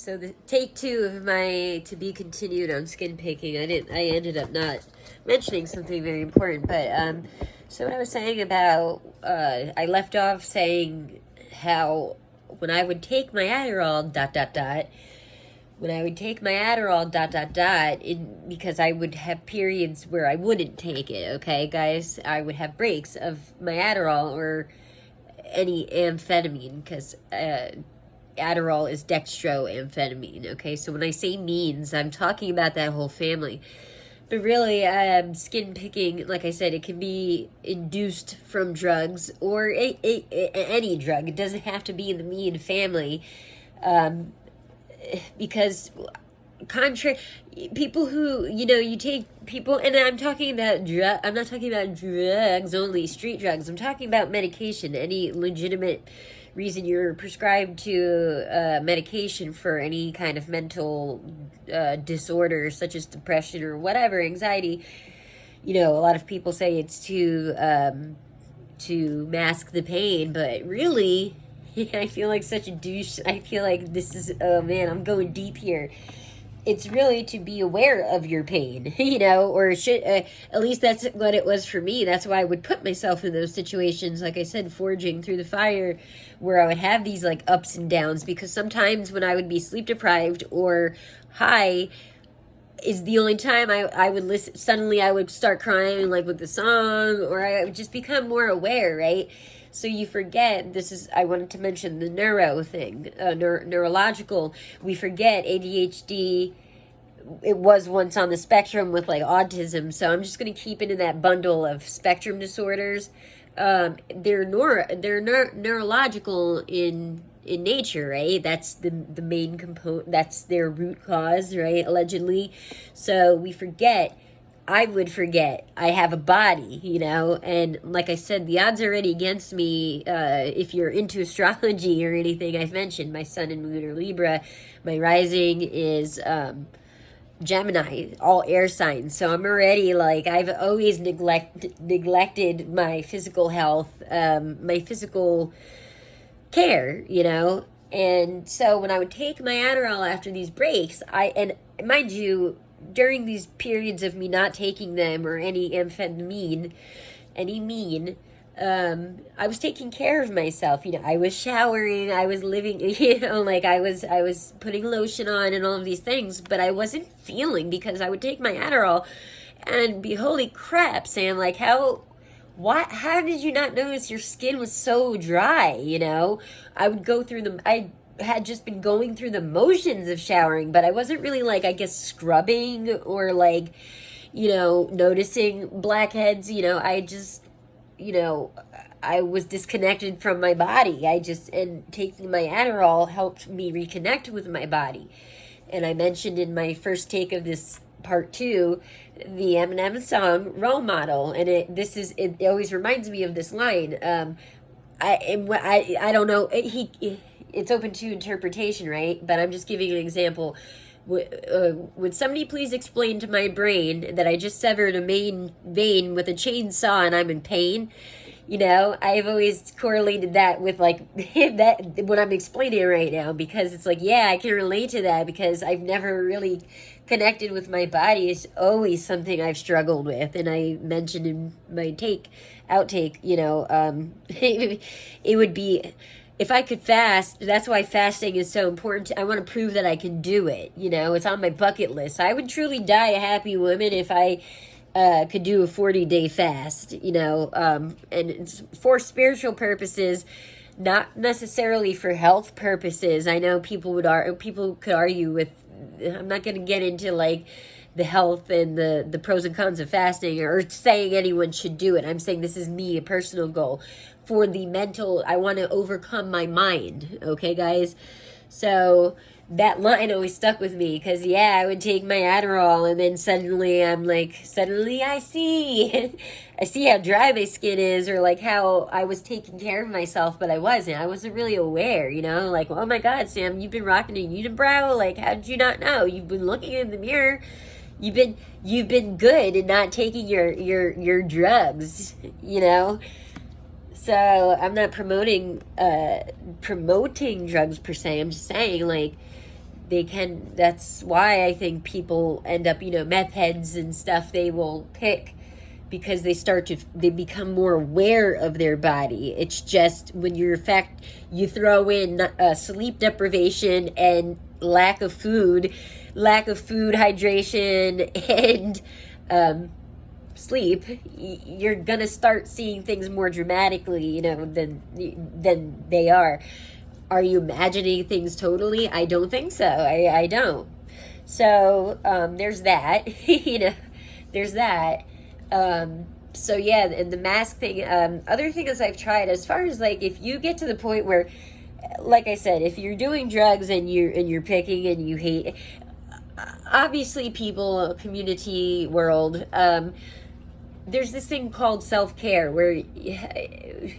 So the take two of my to be continued on skin picking. I ended up not mentioning something very important, but so what I was saying about I left off saying how when I would take my Adderall when I would take my Adderall because I would have periods where I wouldn't take it. Okay, guys, I would have breaks of my Adderall or any amphetamine because Adderall is dextroamphetamine, okay? So when I say means, I'm talking about that whole family. But really, skin picking, like I said, it can be induced from drugs or any drug. It doesn't have to be in the mean family. Because contrary people who you take people, and I'm not talking about drugs only, street drugs. I'm talking about medication, any legitimate reason you're prescribed to medication for any kind of mental disorder such as depression or whatever, anxiety. A lot of people say it's to mask the pain, but really I feel like such a douche. I feel like this is, oh man, I'm going deep here. It's really to be aware of your pain, or it should, at least that's what it was for me. That's why I would put myself in those situations, like I said, forging through the fire, where I would have these like ups and downs, because sometimes when I would be sleep deprived or high is the only time I would listen. Suddenly I would start crying like with the song, or I would just become more aware, right? So you forget, I wanted to mention the neuro thing, neurological. We forget ADHD, it was once on the spectrum with like autism. So I'm just going to keep it in that bundle of spectrum disorders. They're neurological in nature, right? That's the main component. That's their root cause, right? Allegedly. So I would forget I have a body, and like I said, the odds are already against me. If you're into astrology or anything, I've mentioned my sun and moon are Libra. My rising is Gemini, all air signs. So I'm already like, I've always neglected my physical health, my physical care, And so when I would take my Adderall after these breaks, and mind you, during these periods of me not taking them or any amphetamine, I was taking care of myself. I was showering, I was living, like I was putting lotion on and all of these things, but I wasn't feeling, because I would take my Adderall and be, holy crap, Sam, like how did you not notice your skin was so dry? I would go through I had just been going through the motions of showering, but I wasn't really like, I guess, scrubbing or like, noticing blackheads. I just, I was disconnected from my body. And taking my Adderall helped me reconnect with my body. And I mentioned in my first take of this part 2, the Eminem song "Role Model," and it always reminds me of this line. I don't know. It's open to interpretation, right? But I'm just giving an example. Would somebody please explain to my brain that I just severed a main vein with a chainsaw and I'm in pain? I've always correlated that with like that what I'm explaining right now, because it's like, yeah, I can relate to that, because I've never really connected with my body. It's always something I've struggled with, and I mentioned in my outtake, it would be, if I could fast. That's why fasting is so important. I want to prove that I can do it. It's on my bucket list. I would truly die a happy woman if I could do a 40-day fast, and it's for spiritual purposes, not necessarily for health purposes. I know people could argue with, I'm not going to get into like the health and the pros and cons of fasting, or saying anyone should do it. I'm saying this is me, a personal goal. For the mental, I want to overcome my mind. Okay, guys? So that line always stuck with me, because I would take my Adderall and then suddenly I see I see how dry my skin is, or like how I was taking care of myself, but I wasn't really aware, like, oh my God, Sam, you've been rocking a unibrow, like how did you not know? You've been looking in the mirror, you've been good and not taking your drugs, So I'm not promoting drugs per se. I'm just saying, like, that's why I think people end up, meth heads and stuff, they will pick because they become more aware of their body. It's just when you throw in sleep deprivation and lack of food, hydration, and sleep, you're gonna start seeing things more dramatically, than they are. Are you imagining things totally? I don't think so. I don't. So there's that. There's that. So yeah, and the mask thing. Other things I've tried, as far as like, if you get to the point where, like I said, if you're doing drugs and you're picking and you hate, obviously, people, community, world. There's this thing called self-care where you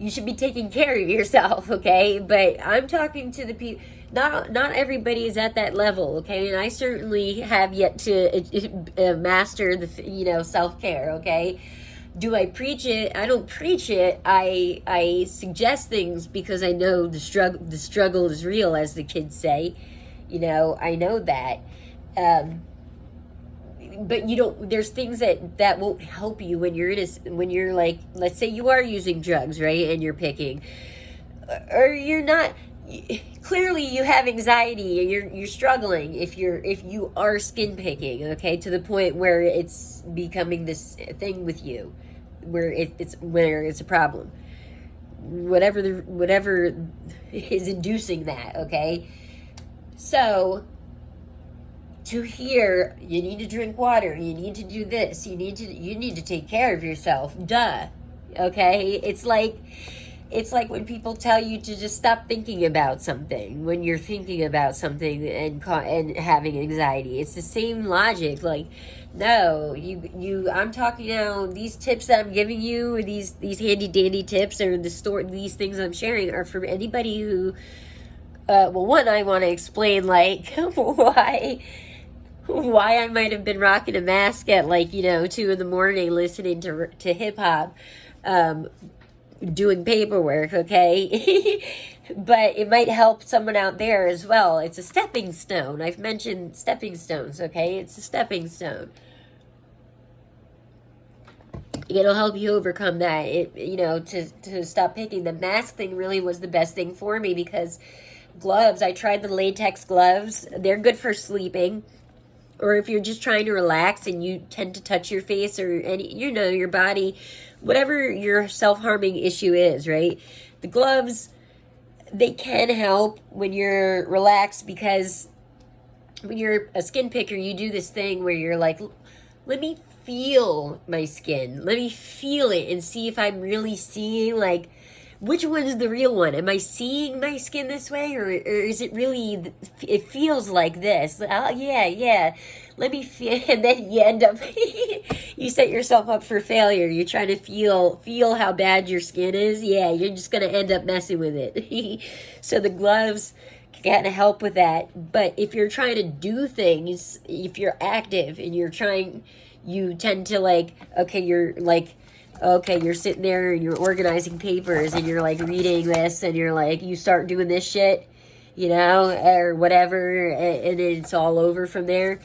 should be taking care of yourself, okay? But I'm talking to the people. Not everybody is at that level, okay? And I certainly have yet to master the self-care, okay? Do I preach it? I don't preach it. I suggest things because I know the struggle is real, as the kids say. I know that. But there's things that won't help you when you're like, let's say you are using drugs, right? And you're picking, or you're not. Clearly you have anxiety, you're struggling if you are skin picking, okay, to the point where it's becoming this thing with you, where it's a problem. Whatever is inducing that, okay? So to hear, you need to drink water, you need to do this, you need to take care of yourself. Duh. Okay? It's like when people tell you to just stop thinking about something when you're thinking about something and having anxiety. It's the same logic. Like, no, I'm talking now, these tips that I'm giving you, or these handy dandy tips, or these things I'm sharing are for anybody who one, I want to explain like why I might have been rocking a mask at 2 a.m. listening to hip hop, doing paperwork, okay? But it might help someone out there as well. It's a stepping stone. I've mentioned stepping stones, okay? It's a stepping stone. It'll help you overcome that. To stop picking. The mask thing really was the best thing for me, because gloves, I tried the latex gloves. They're good for sleeping, or if you're just trying to relax and you tend to touch your face or your body, whatever your self-harming issue is, right? The gloves, they can help when you're relaxed, because when you're a skin picker, you do this thing where you're like, let me feel my skin. Let me feel it and see if I'm really seeing, like, which one is the real one? Am I seeing my skin this way, or is it really, it feels like this? Oh, yeah. Let me feel, and then you end up, you set yourself up for failure. You're trying to feel how bad your skin is. Yeah, you're just going to end up messing with it. So the gloves can help with that. But if you're trying to do things, if you're active and you tend to you're sitting there and you're organizing papers and you're like reading this and you're like, you start doing this shit, or whatever, and it's all over from there.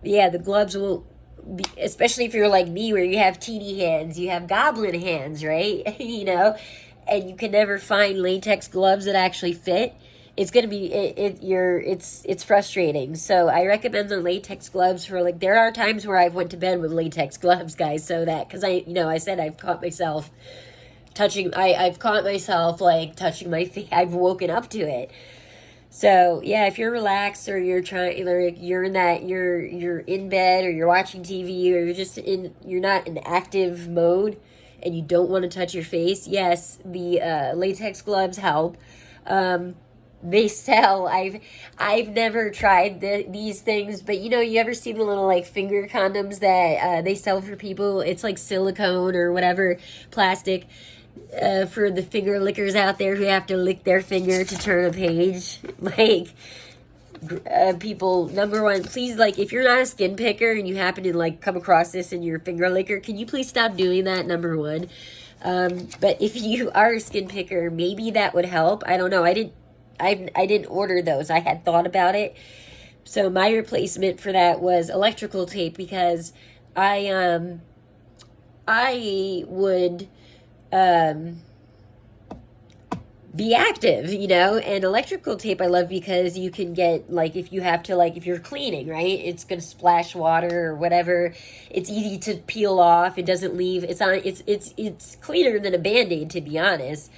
Yeah, the gloves will be, especially if you're like me, where you have teeny hands, you have goblin hands, right? And you can never find latex gloves that actually fit. It's going to be, it's frustrating. So I recommend the latex gloves for there are times where I've went to bed with latex gloves, guys, so that, because I said I've caught myself touching my feet. I've woken up to it. So yeah, if you're relaxed, or you're you're in bed, or you're watching TV, or you're not in active mode and you don't want to touch your face, yes, the latex gloves help. They sell. I've never tried these things, but you ever see the little finger condoms that they sell for people? It's like silicone or whatever, plastic, for the finger lickers out there who have to lick their finger to turn a page. People, number one, please, if you're not a skin picker and you happen to come across this in your finger licker, can you please stop doing that? Number one. But if you are a skin picker, maybe that would help. I don't know. I didn't I didn't order those. I had thought about it. So my replacement for that was electrical tape, because I would be active, you know. And electrical tape I love because you can get, like, if you have to, like, if you're cleaning, right, it's gonna splash water or whatever, it's easy to peel off. It doesn't leave. It's cleaner than a Band-Aid, to be honest.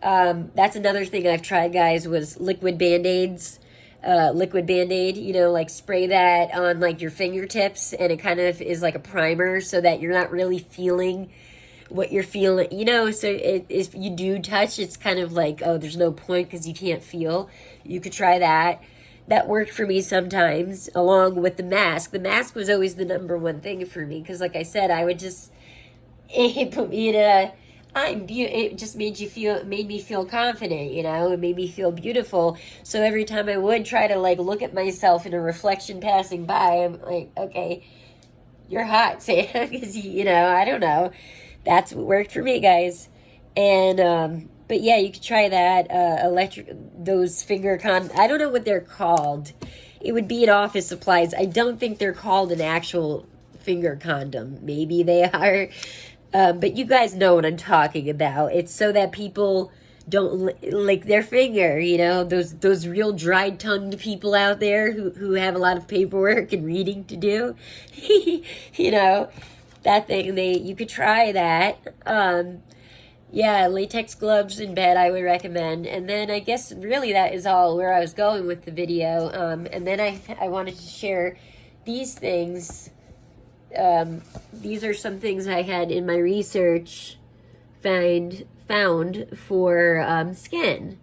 That's another thing I've tried, guys, was liquid Band-Aids. Liquid Band-Aid, you know, like spray that on like your fingertips, and it kind of is like a primer so that you're not really feeling what you're feeling, you know. So if you do touch, it's kind of like, oh, there's no point because you can't feel. You could try that. That worked for me sometimes, along with the mask. The mask was always the number one thing for me, because like I said, I would just, it put me in a, it just made me feel confident, you know. It made me feel beautiful. So every time I would try to like look at myself in a reflection passing by, I'm like, okay, you're hot, Sam, because you know, I don't know. That's what worked for me, guys. And but yeah, you could try that. Those I don't know what they're called. It would be in office supplies. I don't think they're called an actual finger condom. Maybe they are. But you guys know what I'm talking about. It's so that people don't lick their finger, you know, those real dry-tongued people out there who have a lot of paperwork and reading to do. You know, that thing, you could try that. Yeah, latex gloves in bed I would recommend. And then I guess really that is all where I was going with the video. And then I wanted to share these things. These are some things I had in my research found for skin.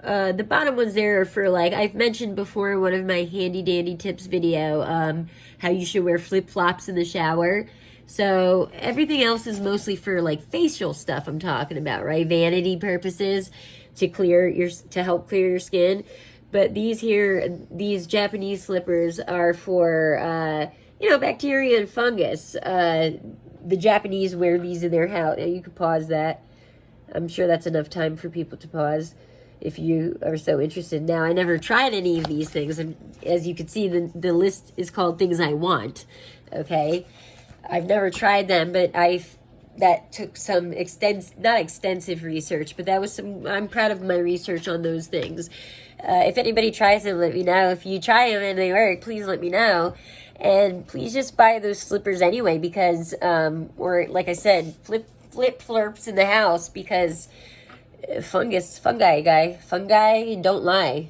The bottom ones there are for, like, I've mentioned before in one of my handy dandy tips video, how you should wear flip-flops in the shower. So everything else is mostly for like facial stuff I'm talking about, right? Vanity purposes, to help clear your skin. But these Japanese slippers are for you know, bacteria and fungus. The Japanese wear these in their house. You could pause that. I'm sure that's enough time for people to pause if you are so interested. Now, I never tried any of these things, and as you can see, the list is called things I want. Okay, I've never tried them, but that took some not extensive research, but I'm proud of my research on those things. If anybody tries them, let me know. If you try them and they work, please let me know. And please just buy those slippers anyway, because, or like I said, flip-flops in the house, because fungi don't lie.